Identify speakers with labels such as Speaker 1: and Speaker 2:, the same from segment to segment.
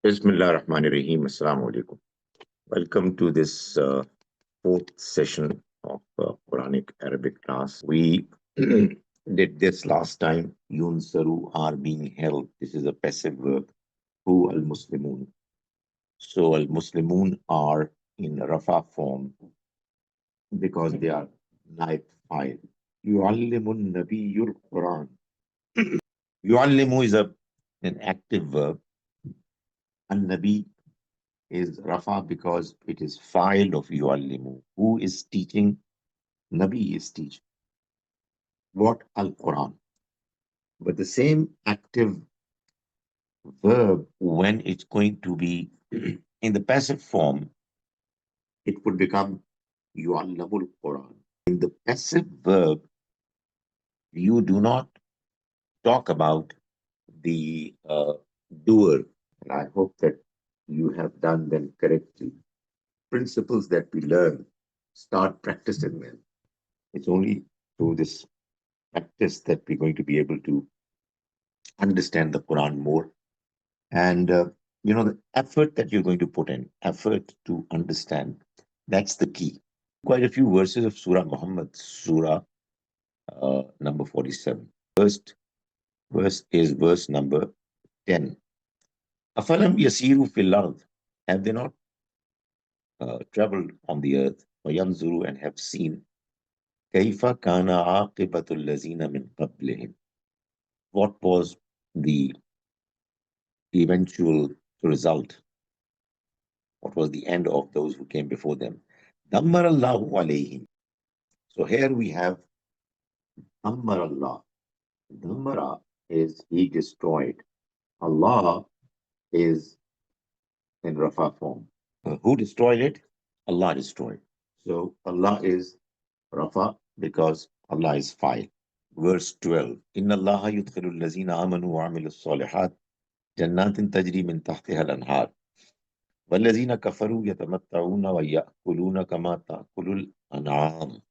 Speaker 1: Bismillah ar-Rahman ar-Rahim. Assalamu alaikum. Welcome to this fourth session of Quranic Arabic class. We did this last time. Yunsaru are being held. This is a passive verb. Who al-Muslimun. So al-Muslimun are in Rafa form because they are naib file. Yu'allimun nabiyyul Quran. Yu'allimu is an active verb. An-Nabi is Rafa because it is file of yu'allimu. Who is teaching? Nabi is teaching. What? Al-Quran. But the same active verb, when it's going to be in the passive form, it would become yu'allamul Quran. In the passive verb, you do not talk about the doer. And I hope that you have done them correctly. Principles that we learn, start practicing them. It's only through this practice that we're going to be able to understand the Quran more. And, the effort that you're going to put in, effort to understand, that's the key. Quite a few verses of Surah Muhammad, Surah number 47. First verse is verse number 10. Afalam yasiru fil ard. Have they not traveled on the earth? وَيَنْظُرُوا and have seen كَيْفَ كَانَ عَاقِبَةُ الَّذِينَ مِنْ قَبْلِهِمْ. What was the eventual result? What was the end of those who came before them? Dammar Allahu alayhim. So here we have Dammar Allah. Dammara is he destroyed. Allah is in Rafa form. Who destroyed it? Allah destroyed. So Allah is Rafa because Allah is file. Verse 12. Inna Allah yudkhilu allazina amanu wa amilu salihat jannatin tajri min tahtiha al-anhar. وَالَّذِينَ كَفَرُوا يَتَمَتَّعُونَ وَيَأْكُلُونَ كَمَا تَأْكُلُ الْأَنْعَامُ.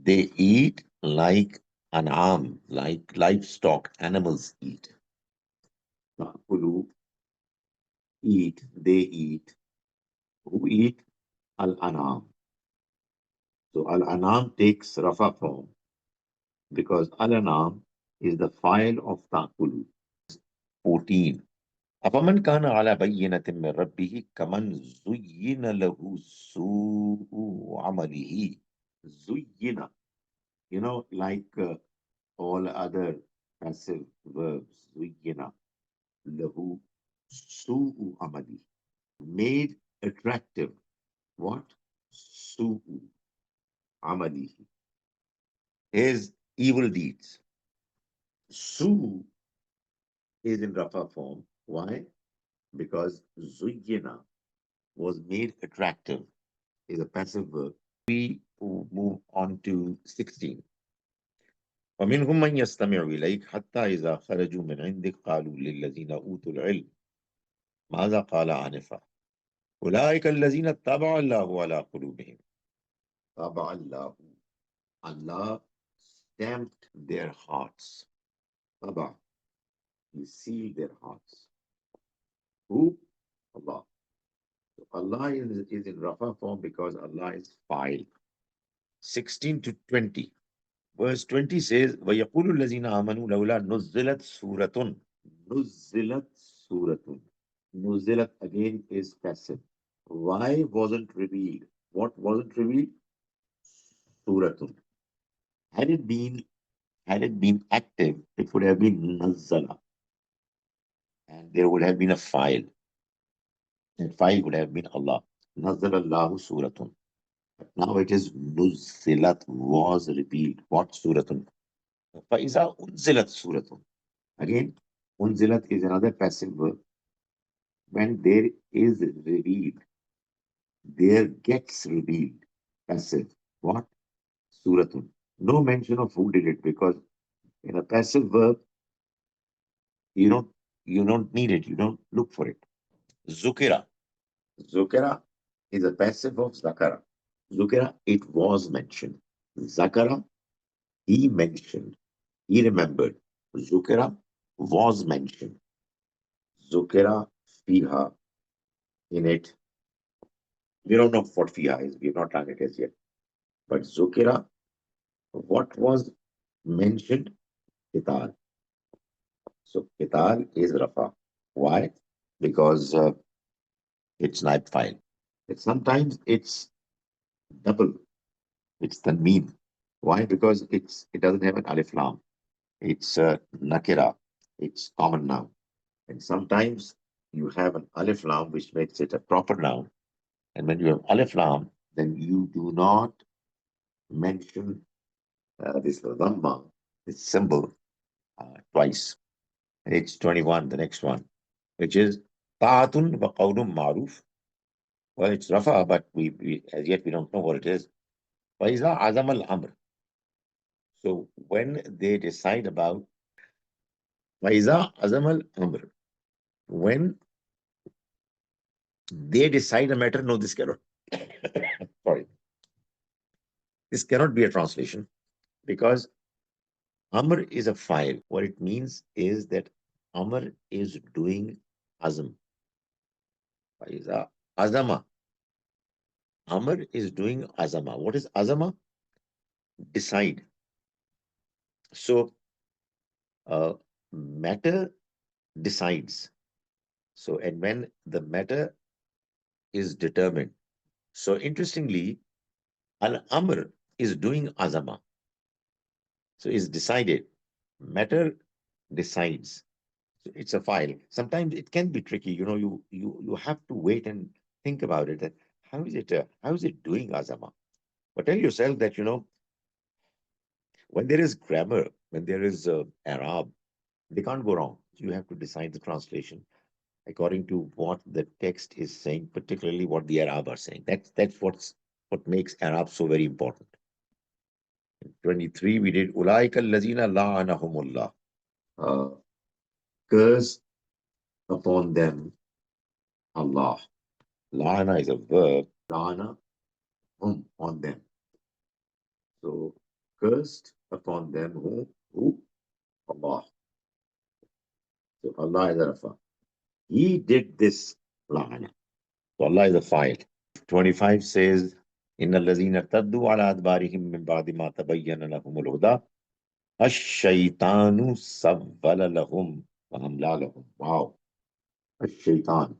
Speaker 1: They eat like an'am, like livestock, animals eat. تَأْكُلُ, eat, they eat. Who eat? Al-an'am. So al-an'am takes Rafa form because al-an'am is the file of ta'kulu. 14. أَفَمَنْ كَانَ عَلَى بَيِّنَةٍ مِّن رَبِّهِ كَمَنْ زُيِّنَ لَهُ سُوءُ عَمَلِهِ. Zuyyina, like all other passive verbs. Zuyyina lahu su'u amali. Made attractive. What? Su'u amali. His evil deeds. Su is in Rafa form. Why? Because Zuyyina was made attractive. Is a passive verb. We move on to 16. ومنهم من يستمع إليك حتى إذا خرجوا من عندك قالوا للذين أوتوا العلم ماذا قال آنفا أولئك الذين طبع الله على قلوبهم. طبع الله. Allah stamped their hearts. طبع. He sealed their hearts. Who? Allah. So Allah is in Rafa form because Allah is file. 16 to 20. Verse 20 says, وَيَقُولُ الَّذِينَ آمَنُوا لَوْلَا نُزِّلَتْ سُورَةٌ. نُزِّلَتْ سُورَةٌ. Nuzilat again is passive. Why wasn't revealed? What wasn't revealed? Suratun. Had it been active, it would have been Nazzala. And there would have been a file. That file would have been Allah. Nazzalallahu Suratun. But now it is Nuzilat was revealed. What Suratun? فَإِذَا أُنزِلَتْ Suratun. Again, Unzilat is another passive verb. When there is revealed, there gets revealed. Passive. What? Suratun. No mention of who did it because in a passive verb, you don't need it. You don't look for it. Zukira. Zukira is a passive of Zakara. Zukira, it was mentioned. Zakara, he mentioned. He remembered. Zukira was mentioned. Zukira fiha, in it. We don't know what fiha is. We have not done it as yet. But Zukira, what was mentioned? Qital. So Qital is Rafa. Why? Because it's naib file. Sometimes it's double. It's tanmeen. Why? Because it doesn't have an alif lam. It's nakira. It's common noun. And sometimes you have an alif lam, which makes it a proper noun. And when you have alif lam, then you do not mention this dhamma, this symbol, twice. It's 21, the next one, which is ta'atun wa qawlun ma'ruf. Well, it's rafa, but we as yet we don't know what it is. Faiza azam al amr. So when they decide about Faiza azam al amr, when they decide a matter, no, this cannot. Sorry, this cannot be a translation because Amr is a file. What it means is that Amr is doing azam. Faiza azama. Amr is doing azama. What is azama? Decide. So matter decides. So, and when the matter is determined. So, interestingly, Al Amr is doing azama. So, is decided. Matter decides. So it's a file. Sometimes it can be tricky. You have to wait and think about it. That how is it doing azama? But tell yourself that when there is grammar, when there is Arab, they can't go wrong. You have to decide the translation according to what the text is saying, particularly what the Arab are saying. That's what makes Arab so very important. In 23, we did Ulaika allazina la'anahumullah. Curse upon them Allah. La'ana is a verb. La'ana on them. So cursed upon them who? Allah. So Allah is a rafa. He did this la'ana. So Allah is a file. 25 says, إن الذين ارتدوا على أدبارهم من بعد ما تبين لهم الهدى الشيطان سول لهم وأملى لهم. Wow. الشيطان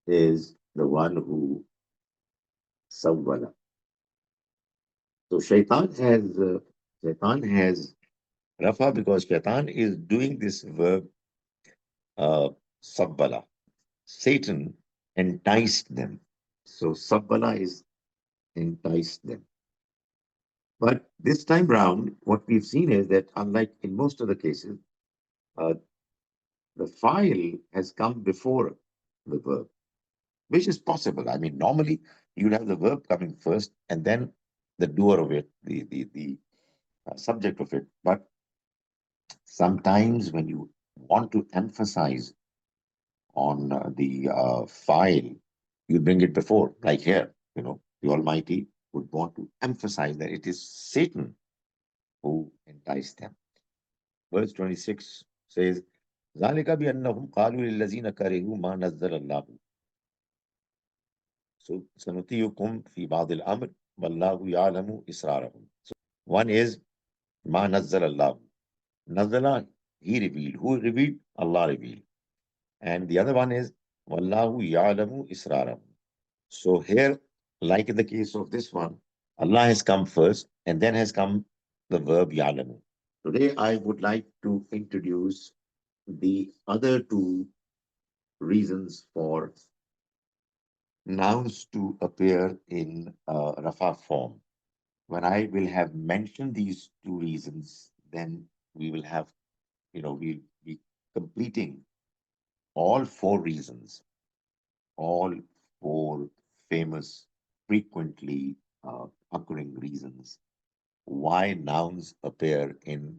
Speaker 1: is the one who سول. So shaitan has rafa because shaitan is doing this verb sabbala. Satan enticed them. So sabbala is enticed them. But this time round, what we've seen is that unlike in most of the cases, uh, the file has come before the verb, which is possible. I mean, normally you'd have the verb coming first and then the doer of it, the subject of it. But sometimes when you want to emphasize on the file, you bring it before, like here, the Almighty would want to emphasize that it is Satan who enticed them. Verse 26 says, ذَلِكَ بِأَنَّهُمْ قَالُوا لِلَّذِينَ كَرِهُوا مَا نَزَّلَ اللَّهُ. So, سَنُطِيعُكُمْ فِي بَعْضِ الْأَمْرِ وَاللَّهُ يَعْلَمُ إِسْرَارَهُم. So, one is مَا نَزَّلَ اللَّهُ. Nazala, he revealed. Who revealed? Allah revealed. And the other one is Wallahu ya'lamu israram. So here, like in the case of this one, Allah has come first and then has come the verb ya'lamu. Today I would like to introduce the other two reasons for nouns to appear in rafa form. When I will have mentioned these two reasons, then we will have, we'll be completing all four reasons, all four famous, frequently occurring reasons why nouns appear in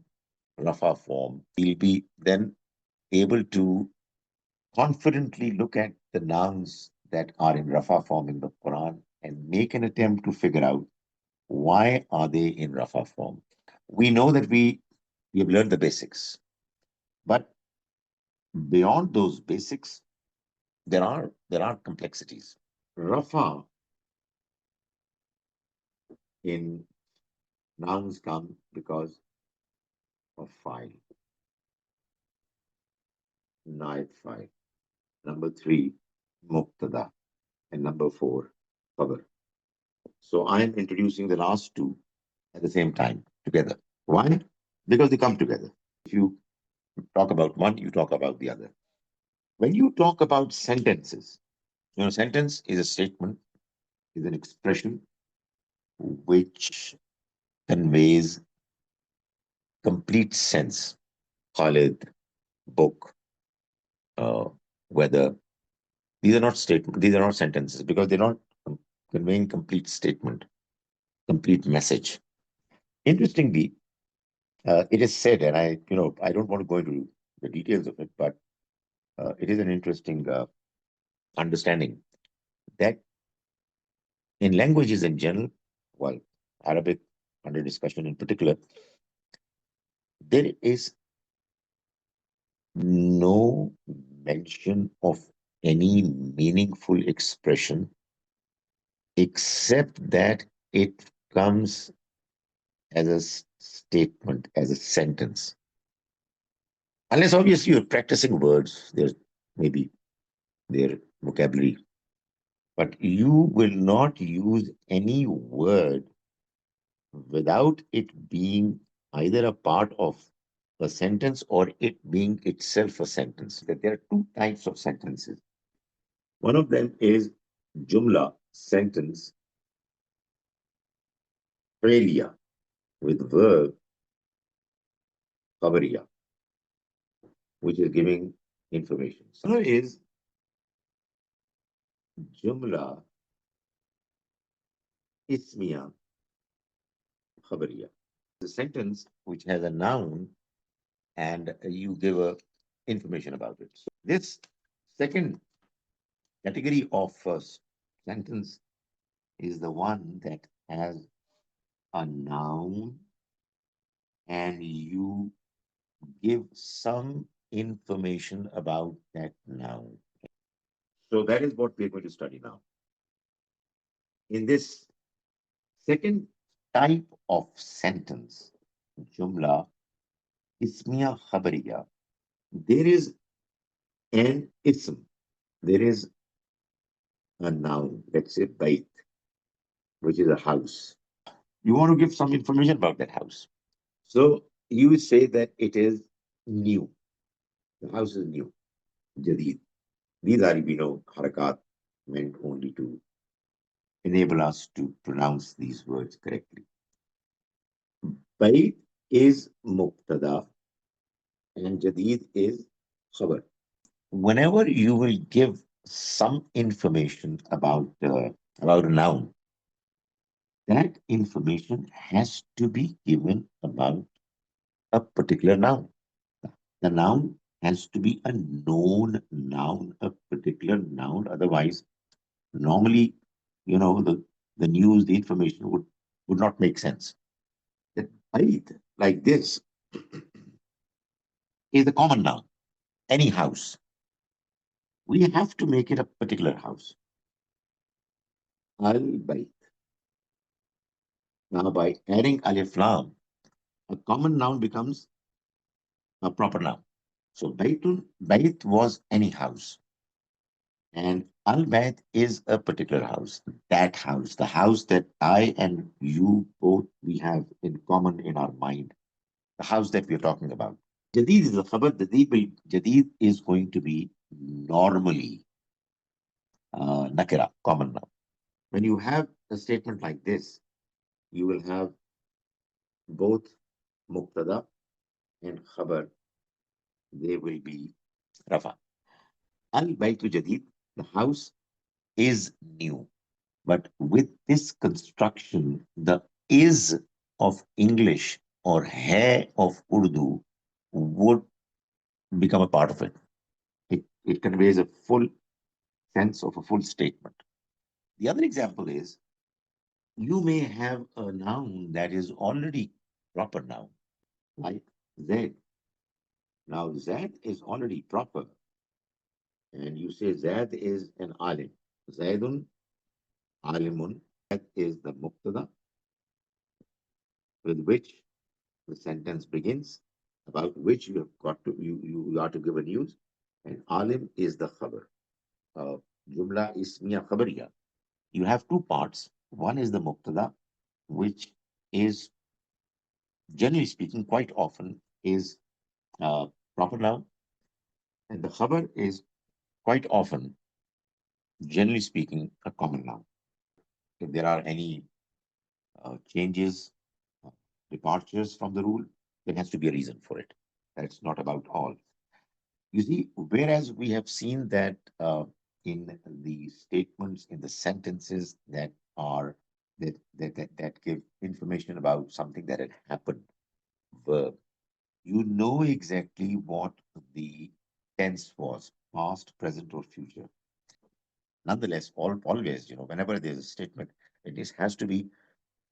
Speaker 1: rafa form. We'll be then able to confidently look at the nouns that are in rafa form in the Quran and make an attempt to figure out why are they in rafa form. We know that we have learned the basics, but beyond those basics, there are complexities. Rafa in nouns come because of file, naib file. Number three, muqtada, and number four, khabar. So I am introducing the last two at the same time together. Why? Because they come together. If you talk about one, you talk about the other. When you talk about sentences, sentence is a statement, is an expression which conveys complete sense. Khalid, book, uh, weather. These are not statement. These are not sentences because they're not conveying complete statement, complete message. Interestingly, it is said, and I don't want to go into the details of it, but it is an interesting understanding that in languages in general, well, Arabic under discussion in particular, there is no mention of any meaningful expression except that it comes as a statement, as a sentence. Unless obviously you're practicing words, there's maybe their vocabulary, but you will not use any word without it being either a part of a sentence or it being itself a sentence. That there are two types of sentences. One of them is jumla, sentence, failure with verb, khabariya, which is giving information. So is jumla ismiya khabariya. The sentence which has a noun and you give a information about it. So this second category of sentence is the one that has a noun and you give some information about that noun. So that is what we're going to study now. In this second type of sentence, jumla ismiya khabariya, there is an ism, there is a noun, let's say bait, which is a house. You want to give some information about that house. So you say that it is new. The house is new, jadid. These are, harakat meant only to enable us to pronounce these words correctly. Bait is muqtada and jadid is khabar. Whenever you will give some information about a noun, that information has to be given about a particular noun. The noun has to be a known noun, a particular noun. Otherwise, normally, the news, the information would not make sense. That bait like this is the common noun. Any house. We have to make it a particular house. Al bait. Now, by adding alif lam, a common noun becomes a proper noun. So bait was any house. And Al Bayt is a particular house. That house, the house that I and you both we have in common in our mind, the house that we're talking about. Jadid is a khabar. Jadid is going to be normally nakira, common noun. When you have a statement like this, you will have both muqtada and khabar. They will be rafa. Al Baytu Jadid, the house is new. But with this construction, the is of English or hai of Urdu would become a part of it. It conveys a full sense of a full statement. The other example is you may have a noun that is already proper noun, like Z. Now, Z is already proper, and you say Zaid is an alim. Zaidun alimun. That is the mubtada with which the sentence begins, about which you have got to you are to give a news, and alim is the khabar. Jumla ismiya khabariya. You have two parts. One is the mubtada, which is generally speaking quite often is proper noun, and the khabar is quite often, generally speaking, a common noun. If there are any changes, uh, departures from the rule, there has to be a reason for it. That's not about all. You see, whereas we have seen that in the statements, in the sentences that are that give information about something that had happened, verb, you know exactly what the tense was, past, present, or future. Nonetheless, always, whenever there's a statement, has to be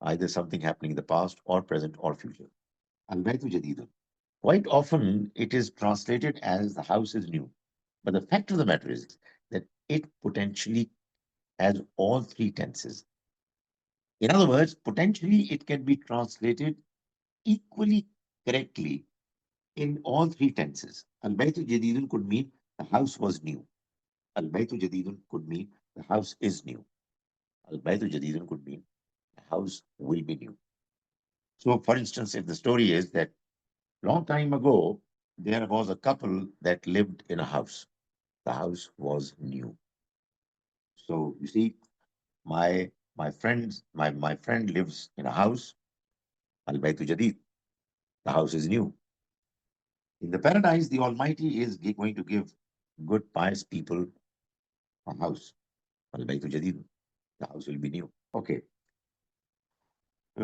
Speaker 1: either something happening in the past or present or future. Al-Baytu Jadidun. Quite often, it is translated as the house is new. But the fact of the matter is that it potentially has all three tenses. In other words, potentially it can be translated equally correctly in all three tenses. Al-Baytu Jadidun could mean the house was new. Al-Baytu Jadidun could mean the house is new. Al-Baytu Jadidun could mean the house will be new. So, for instance, if the story is that long time ago, there was a couple that lived in a house. The house was new. So you see, my friend lives in a house. Al Baytu Jadid. The house is new. In the paradise, the Almighty is going to give good, pious people a house. Al Baytu Jadid. The house will be new. Okay.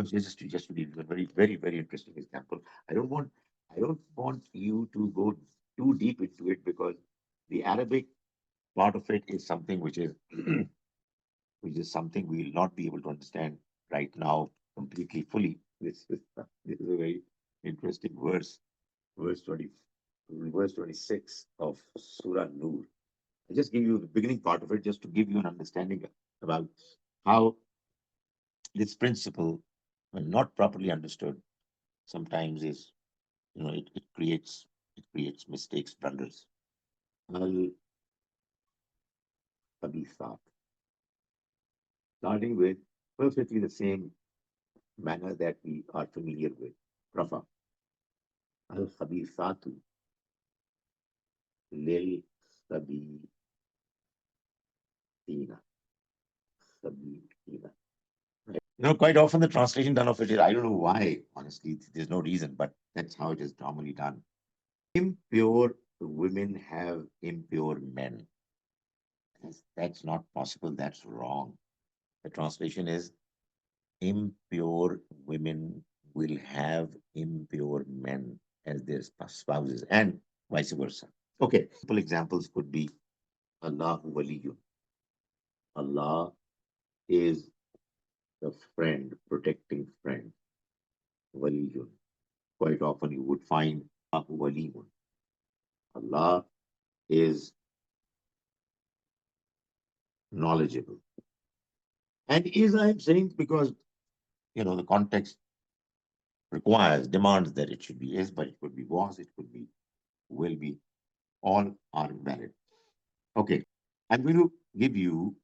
Speaker 1: Just to give you a very, very, very interesting example. I don't want you to go too deep into it, because the Arabic part of it is something which is which is something we will not be able to understand right now completely fully. This is a very interesting verse 20, verse 26 of Surah Nur. I just give you the beginning part of it just to give you an understanding about how this principle, when not properly understood, sometimes is, it creates mistakes, blunders. Al Khabithat, starting with perfectly the same manner that we are familiar with. Rafa. Al Khabithatu lil Khabithina. Khabithina. Right. Quite often the translation done of it is, I don't know why, honestly, there's no reason, but that's how it is normally done. Impure women have impure men. That's not possible. That's wrong. The translation is, impure women will have impure men as their spouses, and vice versa. Okay, simple examples could be Allahu Waliyun. Allah is the friend, protecting friend. Waliyun. Quite often you would find Allahu Waliyun. Allah is knowledgeable. And is, I'm saying, because the context requires, demands that it should be is, but it could be was, it could be will be. All are valid. Okay, I'm going to give you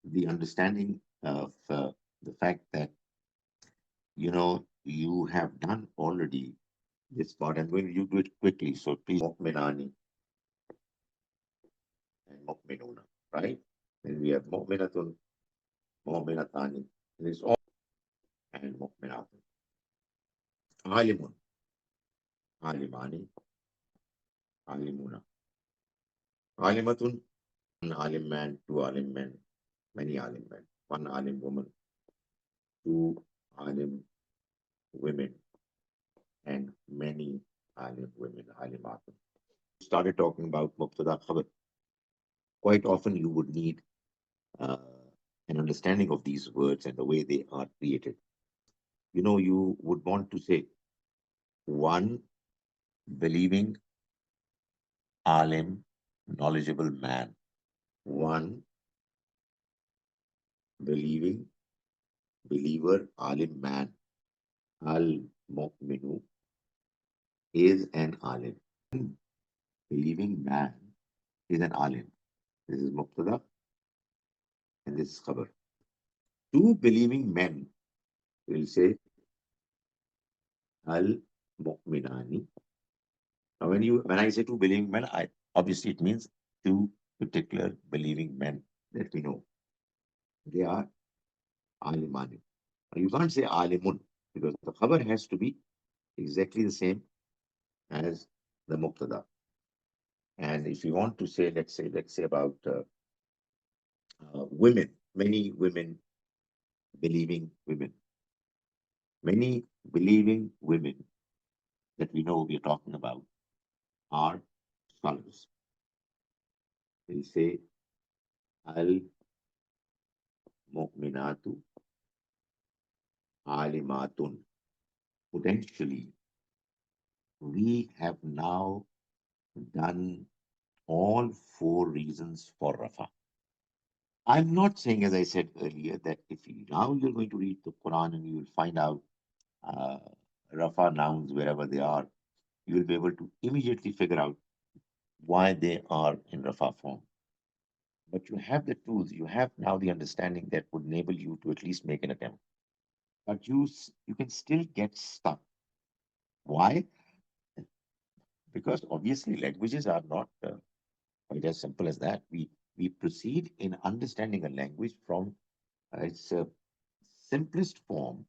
Speaker 1: the understanding of the fact that you have done already this part. I'm going to do it quickly, so please. Mu'minani and Mu'minuna, right? Then we have Mu'minatun, Mu'minatani, and it's all, and Mu'minatun. Alimun, Alimani, Alimuna. Alimatun, one alim man, two alim men, many alim men, one alim woman, two alim women, and many alim women, alimatun. Started talking about Mubtada Khabar. Quite often you would need uh, an understanding of these words and the way they are created. You would want to say one believing alim knowledgeable man. One, believing believer, alim man. Al mu'minu is an alim. Believing man is an alim. This is mubtada and this is khabar. Two believing men will say al mu'minani. Now, when I say two believing men, I obviously it means two particular believing men that we know. They are alimani. Now, you can't say alimun because the khabar has to be exactly the same as the mubtada. And if you want to say, let's say about women, many women, believing women, many believing women that we know we're talking about are scholars. They say al mu'minatu alimatun. Potentially, we have now done all four reasons for Rafa. I'm not saying, as I said earlier, that if now you're going to read the Quran and you will find out uh, Rafa nouns wherever they are, you will be able to immediately figure out why they are in Rafa form. But you have the tools, you have now the understanding that would enable you to at least make an attempt. But you can still get stuck. Why? Because obviously languages are not quite as simple as that. We proceed in understanding a language from its simplest form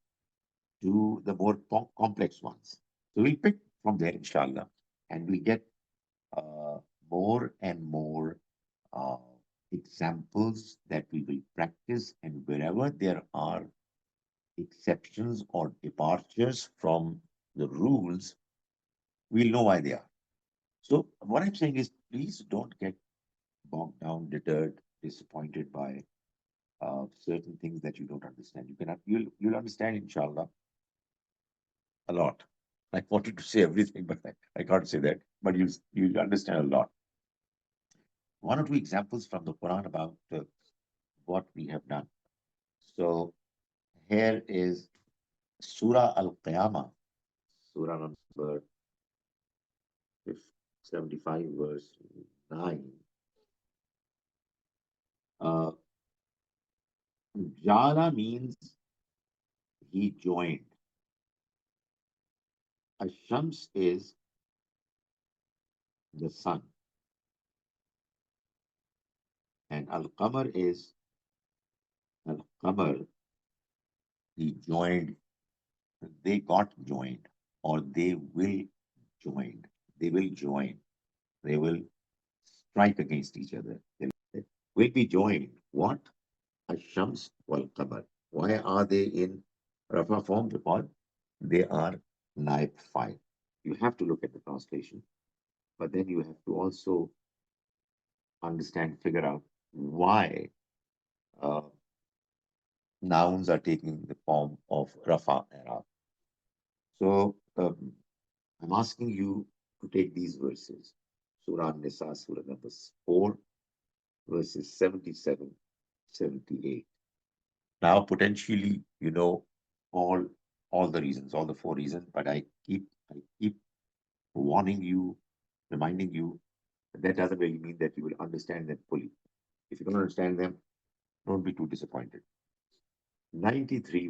Speaker 1: to the more complex ones. So we'll pick from there, inshallah, and we get uh, more and more uh, examples that we will practice, and wherever there are exceptions or departures from the rules, we'll know why they are. So what I'm saying is, please don't get bogged down, deterred, disappointed by certain things that you don't understand. You'll understand, inshallah, a lot. I wanted to say everything, but I can't say that. But you'll understand a lot. One or two examples from the Quran about what we have done. So here is Surah Al-Qiyamah, Surah number 75, verse 9. Uh, Jala means he joined. Ashams is the sun. And Al-Qamar is Al-Qamar, he joined, they got joined, or they will join. They will join. They will strike against each other. They will be joined. What? Ashams wal Qamar. Why are they in Rafa form? Because they are naib file. You have to look at the translation, but then you have to also understand, figure out why uh, nouns are taking the form of Rafa era. So I'm asking you to take these verses. Surah Nisa, Surah number 4, verses 77, 78. Now, potentially, you know all all the reasons, all the four reasons, but I keep warning you, reminding you that doesn't really mean that you will understand them fully. If you don't understand them, don't be too disappointed. 93,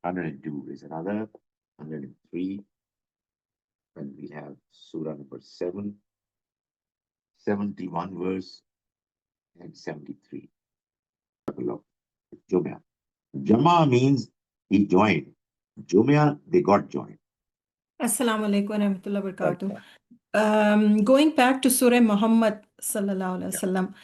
Speaker 1: 102 is another, 103, and we have Surah number 7, 71 verse, and 73. Jumya. Jama means he joined. Jumya, they got joined.
Speaker 2: Assalamu alaikum wa rahmatullahi wa
Speaker 1: Right.
Speaker 2: barakatuh. Going back to Surah Muhammad sallallahu alaihi wasallam,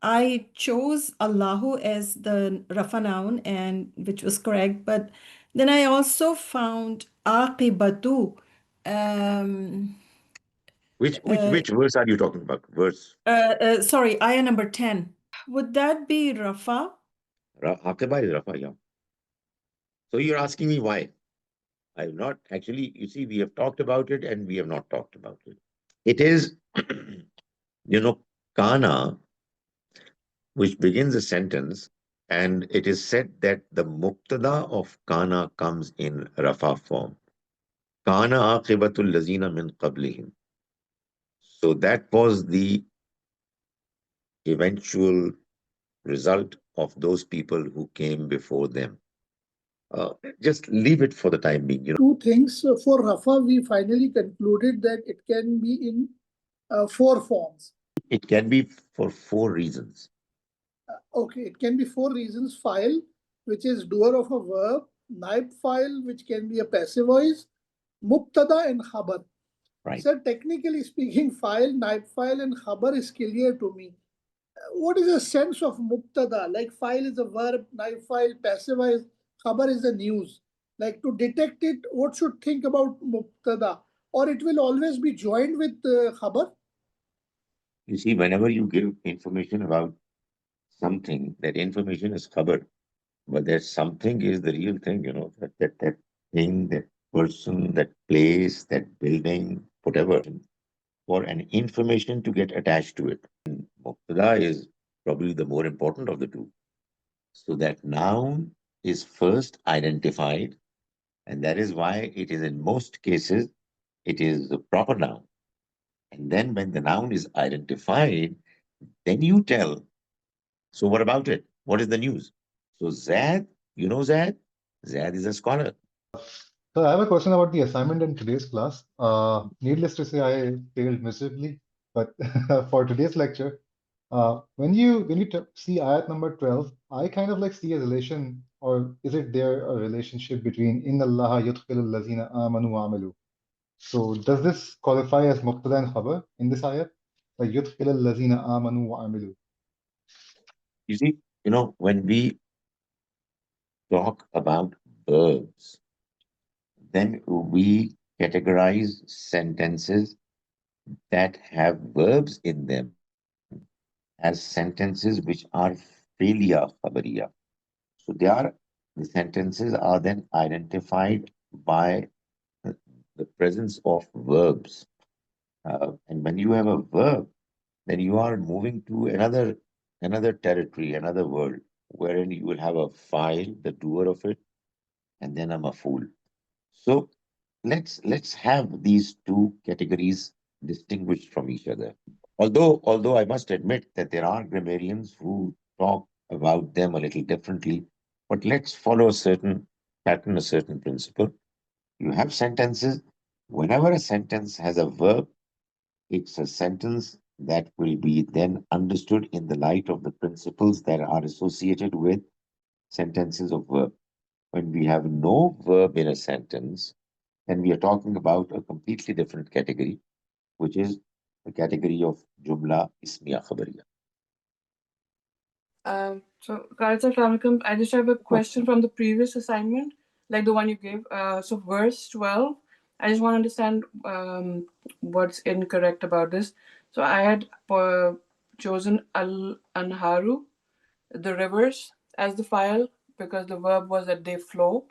Speaker 2: I chose Allahu as the Rafa noun, and which was correct. But then I also found Aqibatu. Um,
Speaker 1: Which verse are you talking about? Verse
Speaker 2: sorry, ayah number 10. Would that be Rafa?
Speaker 1: Aqiba is Rafa, yeah. So you're asking me why? I've not actually, you see, we have talked about it and we have not talked about it. It is, you know, kana, which begins a sentence, and it is said that the muktada of kana comes in rafa form. Kana aqibatul lazina min qablihim. So that was the eventual result of those people who came before them. Just leave it for the time being.
Speaker 3: Two things. For Rafa, we finally concluded that it can be in four forms.
Speaker 1: It can be for four reasons.
Speaker 3: Okay, it can be four reasons. File, which is doer of a verb. Naib file, which can be a passive voice. Mubtada and khabar.
Speaker 1: Right.
Speaker 3: Sir, technically speaking, file, naib file, and khabar is clear to me. What is the sense of mubtada? Like file is a verb, naib file, passive voice, khabar is the news. Like to detect it, what should think about mubtada? Or it will always be joined with khabar?
Speaker 1: You see, whenever you give information about something, that information is covered. But that something is the real thing, that thing, that person, that place, that building, whatever, for an information to get attached to it. Mubtada is probably the more important of the two. So that noun is first identified, and that is why it is in most cases, it is the proper noun. And then when the noun is identified, then you tell, so what about it? What is the news? So Zad, you know Zad? Zad is a scholar.
Speaker 4: So I have a question about the assignment in today's class. Needless to say, I failed miserably. But for today's lecture, when you see ayat number 12, I kind of like see a relation, or is it there a relationship between Inna Allaha yudkhilul lazina amanu wa amilu? So does this qualify as muqtada and khabar in this ayat? Like yudkhilul lazina amanu wa amilu.
Speaker 1: You see, when we talk about verbs, then we categorize sentences that have verbs in them as sentences which are failure khabariya. So the sentences are then identified by the presence of verbs. And when you have a verb, then you are moving to another territory, another world, wherein you will have a file, the doer of it, and then a maf'ul. So let's have these two categories distinguished from each other. Although I must admit that there are grammarians who talk about them a little differently, but let's follow a certain pattern, a certain principle. You have sentences. Whenever a sentence has a verb, it's a sentence that will be then understood in the light of the principles that are associated with sentences of verb. When we have no verb in a sentence, then we are talking about a completely different category, which is the category of Jumla Ismiya Khabariya.
Speaker 5: So, Khalid sir, Assalamu alaikum. I just have a question from the previous assignment, like the one you gave. So, verse 12, I just want to understand what's incorrect about this. So, I had chosen Al Anharu, the rivers, as the file because the verb was that they flow.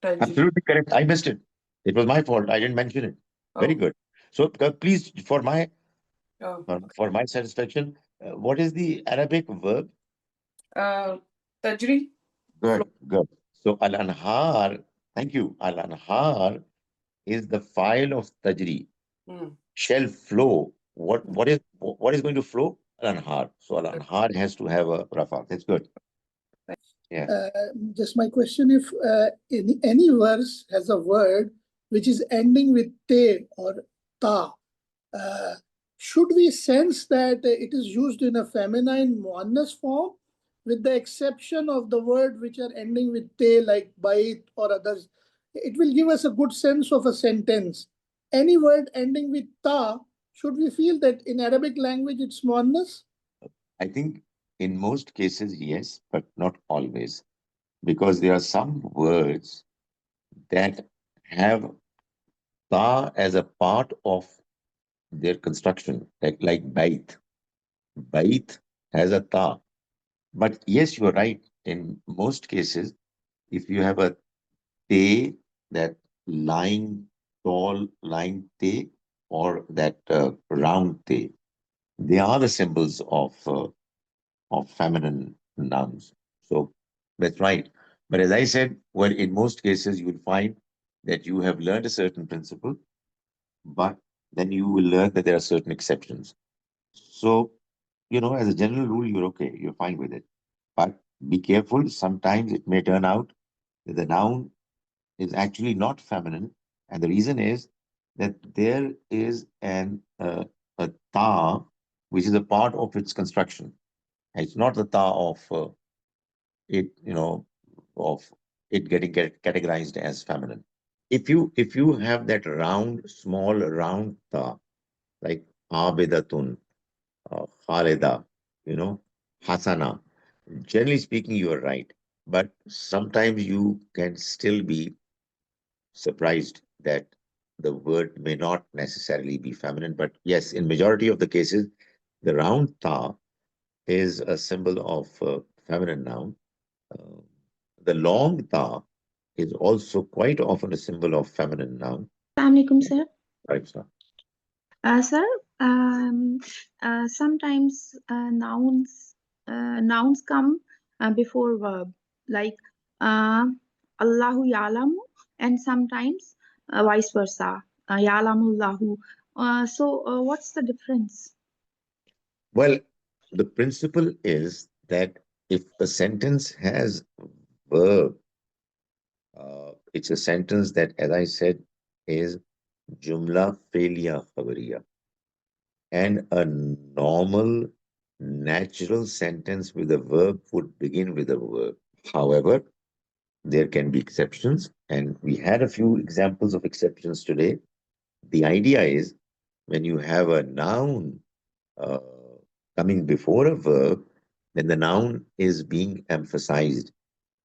Speaker 1: Absolutely correct. I missed it. It was my fault. I didn't mention it. Very good. So please, for my satisfaction, what is the Arabic verb?
Speaker 5: Tajri.
Speaker 1: Good. So al-anhar, thank you. Al-anhar is the file of tajri. Shall flow. What is going to flow? Al-anhar. So al-anhar has to have a rafa. That's good. Yeah.
Speaker 3: Just my question, if any verse has a word which is ending with te or ta, should we sense that it is used in a feminine muannas form, with the exception of the word which are ending with te, like bait or others? It will give us a good sense of a sentence. Any word ending with ta, should we feel that in Arabic language it's muannas?
Speaker 1: I think in most cases, yes, but not always. Because there are some words that have ta as a part of their construction, like bait. Bait has a ta. But yes, you're right. In most cases, if you have a te, that lying, tall, lying te, or that round te, they are the symbols of feminine nouns. So that's right. But as I said, well, in most cases, you will find that you have learned a certain principle, but then you will learn that there are certain exceptions. So, as a general rule, you're okay, you're fine with it. But be careful, sometimes it may turn out that the noun is actually not feminine. And the reason is that there is a ta, which is a part of its construction. It's not the ta of it, of it getting categorized as feminine. If you have that small round ta, like abidatun, khalida, hasana, generally speaking, you are right. But sometimes you can still be surprised that the word may not necessarily be feminine. But yes, in majority of the cases, the round ta is a symbol of feminine noun. Uh, the long ta is also quite often a symbol of feminine noun.
Speaker 6: Assalamualaikum, sir.
Speaker 1: Right, sir.
Speaker 6: Sir, sometimes nouns come before verb, like Allahu ya'lamu, and sometimes vice versa, ya'lamu Allahu. So, what's the difference?
Speaker 1: Well, the principle is that if a sentence has verb, it's a sentence that, as I said, is jumla felia khabariya. And a normal, natural sentence with a verb would begin with a verb. However, there can be exceptions, and we had a few examples of exceptions today. The idea is when you have a noun uh, coming before a verb, then the noun is being emphasized.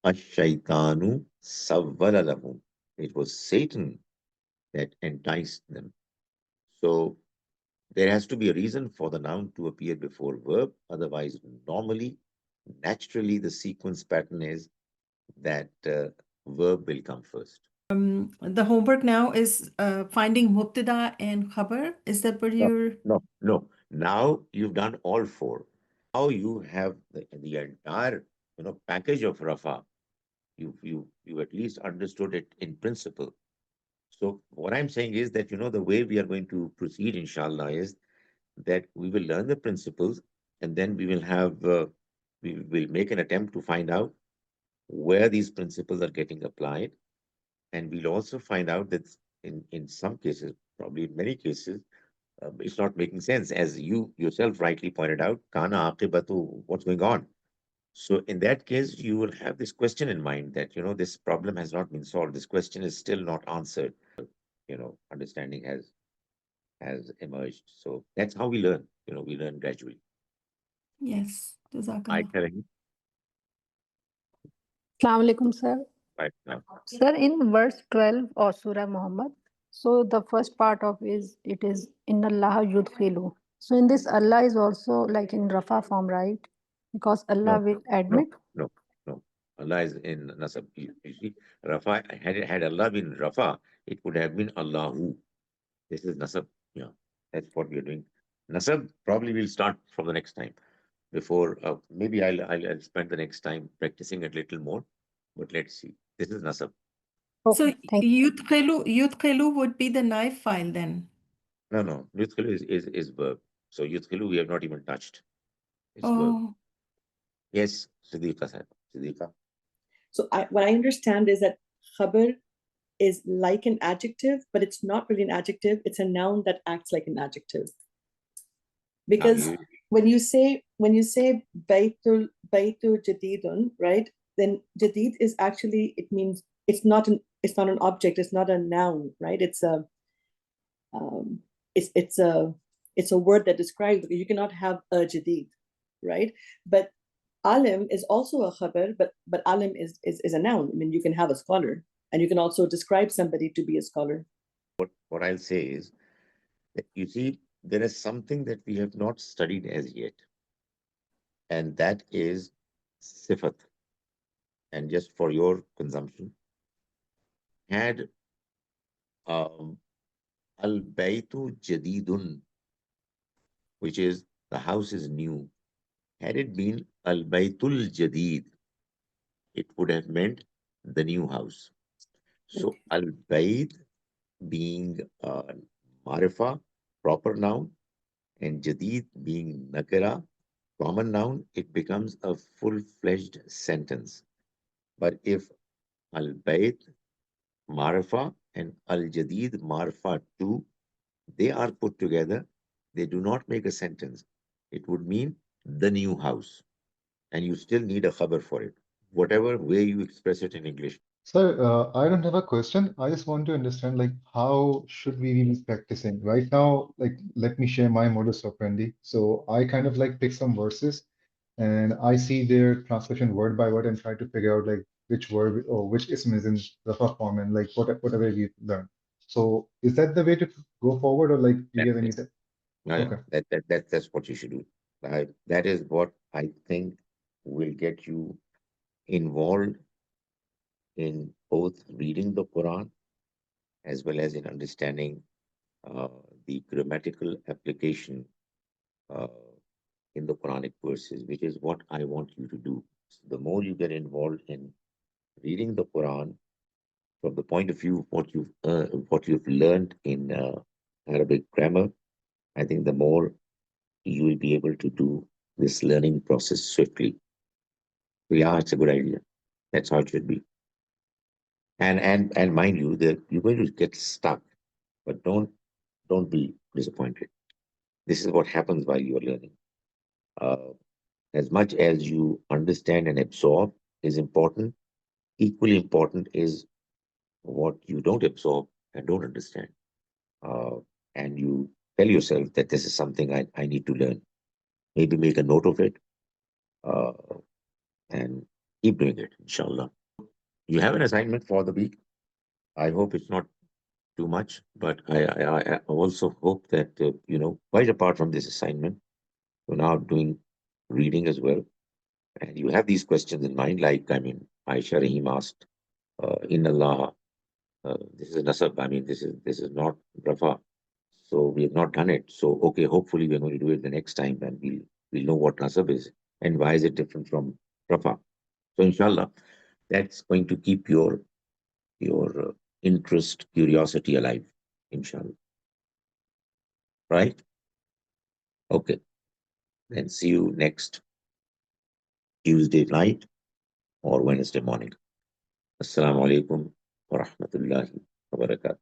Speaker 1: Ash-shaytanu sawwala lahum. It was Satan that enticed them. So there has to be a reason for the noun to appear before verb. Otherwise, normally, naturally, the sequence pattern is that verb will come first.
Speaker 2: The homework now is finding mubtada and khabar. Is that what you're?
Speaker 1: No. Now you've done all four. Now you have the entire package of Rafa. You at least understood it in principle. So what I'm saying is that the way we are going to proceed, inshallah, is that we will learn the principles, and then we will make an attempt to find out where these principles are getting applied, and we'll also find out that in some cases, probably in many cases, it's not making sense, as you yourself rightly pointed out. Kana aqibatu, what's going on? So in that case, you will have this question in mind that this problem has not been solved. This question is still not answered. Understanding has emerged. So that's how we learn. We learn gradually.
Speaker 2: Yes,
Speaker 1: I
Speaker 2: jazakallah.
Speaker 1: telling
Speaker 7: Assalamu alaikum, sir.
Speaker 1: right now.
Speaker 7: Sir, in verse 12 of Surah Muhammad, so the first part of it is Inna Allah yudkhilu. So in this, Allah is also like in Rafa form, right? Because Allah
Speaker 1: No,
Speaker 7: will
Speaker 1: no,
Speaker 7: admit.
Speaker 1: no. Allah is in Nasab. You see, Rafa, had Allah been Rafa, it would have been Allahu. This is Nasab. Yeah, that's what we are doing. Nasab probably will start from the next time. Before, maybe I'll spend the next time practicing a little more. But let's see. This is Nasab.
Speaker 2: So
Speaker 7: Okay, thank you.
Speaker 2: yudkhilu would be the knife file then.
Speaker 1: No. Yudkhilu is verb. So Yudkhilu we have not even touched. It's verb.
Speaker 2: Oh,
Speaker 1: Yes, Siddiqa said. Siddiqa.
Speaker 8: So what I understand is that khabar is like an adjective, but it's not really an adjective. It's a noun that acts like an adjective. Because when you say baytul jadidun, right? Then jadid is actually, it means it's not an object, it's not a noun, right? It's a it's a word that describes, you cannot have a jadid, right? But alim is also a khabar, but alim is a noun. I mean, you can have a scholar, and you can also describe somebody to be a scholar.
Speaker 1: What I'll say is that you see, there is something that we have not studied as yet, and that is sifat. And just for your consumption, had Al-Baytu Jadidun, which is the house is new. Had it been Al-Baytul Jadid, it would have meant the new house. So Al-Bayt being Marifa, proper noun, and Jadid being Nakira, common noun, it becomes a full-fledged sentence. But if Al-Bayt, Marifa, and Al-Jadid, Marifa too, they are put together, they do not make a sentence. It would mean the new house. And you still need a khabar for it, whatever way you express it in English.
Speaker 4: Sir, I don't have a question. I just want to understand, like, how should we be practicing? Right now, like, let me share my modus operandi. So I kind of like pick some verses and I see their translation word by word and try to figure out like which word or which ism is in Rafa form and like whatever we learn. So is that the way to go forward, or like do you have any?
Speaker 1: No,
Speaker 4: Okay.
Speaker 1: that's what you should do. That is what I think will get you involved in both reading the Quran as well as in understanding uh, the grammatical application uh, in the Quranic verses, which is what I want you to do. So the more you get involved in reading the Quran from the point of view of what you've learned in Arabic grammar, I think the more you will be able to do this learning process swiftly. So yeah, it's a good idea. That's how it should be. And mind you, that you're going to get stuck, but don't be disappointed. This is what happens while you are learning. Uh, as much as you understand and absorb is important, equally important is what you don't absorb and don't understand. Uh, and you tell yourself that this is something I need to learn. Maybe make a note of it uh, and keep doing it, inshallah. You have an assignment for the week. I hope it's not too much, but I also hope that, quite apart from this assignment, you're now doing reading as well. And you have these questions in mind, like, Aisha Rahim asked, in Allah, this is Nasab, this is not Rafa. So we have not done it. So, okay, hopefully we're going to do it the next time and we'll know what Nasab is and why is it different from Rafa. So, inshallah, that's going to keep your interest, curiosity alive, inshallah. Right? Okay. Then see you next Tuesday night or Wednesday morning. Assalamu alaikum wa rahmatullahi wa barakatuh.